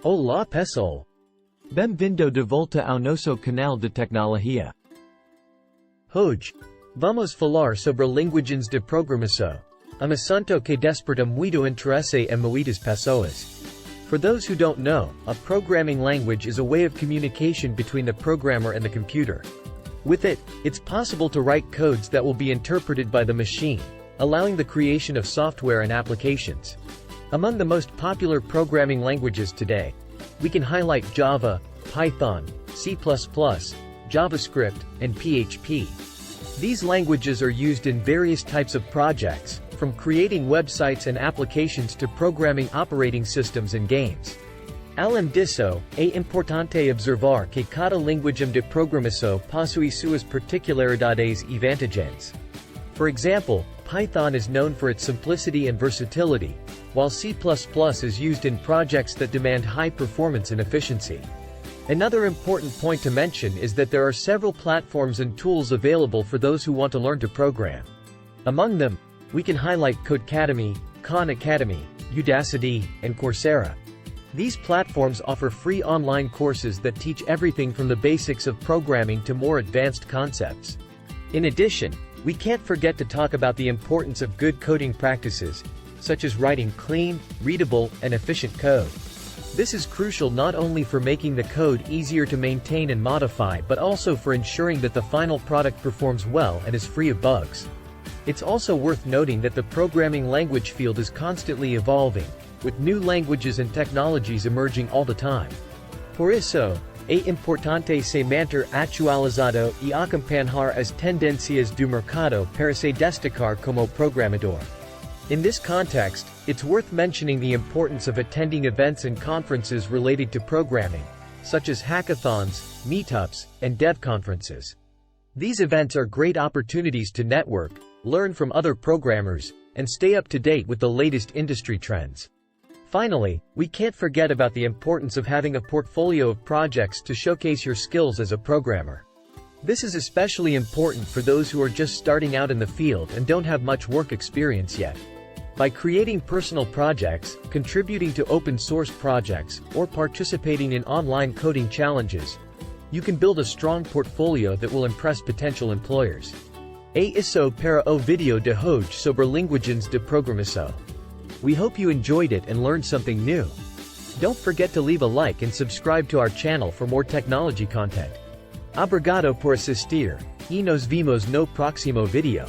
Olá pessoal. Bem-vindo de volta ao nosso canal de tecnologia. Hoje, vamos falar sobre linguagens de programação, assunto que desperta muito interesse em muitas pessoas. For those who don't know, a programming language is a way of communication between the programmer and the computer. With it, it's possible to write codes that will be interpreted by the machine, allowing the creation of software and applications. Among the most popular programming languages today, we can highlight Java, Python, C++, JavaScript, and PHP. These languages are used in various types of projects, from creating websites and applications to programming operating systems and games. Além disso, é importante observar que cada linguagem de programação possui suas particularidades e vantagens. For example, Python is known for its simplicity and versatility, while C++ is used in projects that demand high performance and efficiency. Another important point to mention is that there are several platforms and tools available for those who want to learn to program. Among them, we can highlight Codecademy, Khan Academy, Udacity, and Coursera. These platforms offer free online courses that teach everything from the basics of programming to more advanced concepts. In addition, we can't forget to talk about the importance of good coding practices, such as writing clean, readable, and efficient code. This is crucial not only for making the code easier to maintain and modify but also for ensuring that the final product performs well and is free of bugs. It's also worth noting that the programming language field is constantly evolving, with new languages and technologies emerging all the time. Por isso, é importante se manter atualizado e acompanhar as tendências do mercado para se destacar como programador. In this context, it's worth mentioning the importance of attending events and conferences related to programming, such as hackathons, meetups, and dev conferences. These events are great opportunities to network, learn from other programmers, and stay up to date with the latest industry trends. Finally, we can't forget about the importance of having a portfolio of projects to showcase your skills as a programmer. This is especially important for those who are just starting out in the field and don't have much work experience yet. By creating personal projects, contributing to open-source projects, or participating in online coding challenges, you can build a strong portfolio that will impress potential employers. É isso para o vídeo de hoje sobre linguagens de programação. We hope you enjoyed it and learned something new. Don't forget to leave a like and subscribe to our channel for more technology content. Obrigado por assistir, e nos vemos no próximo vídeo.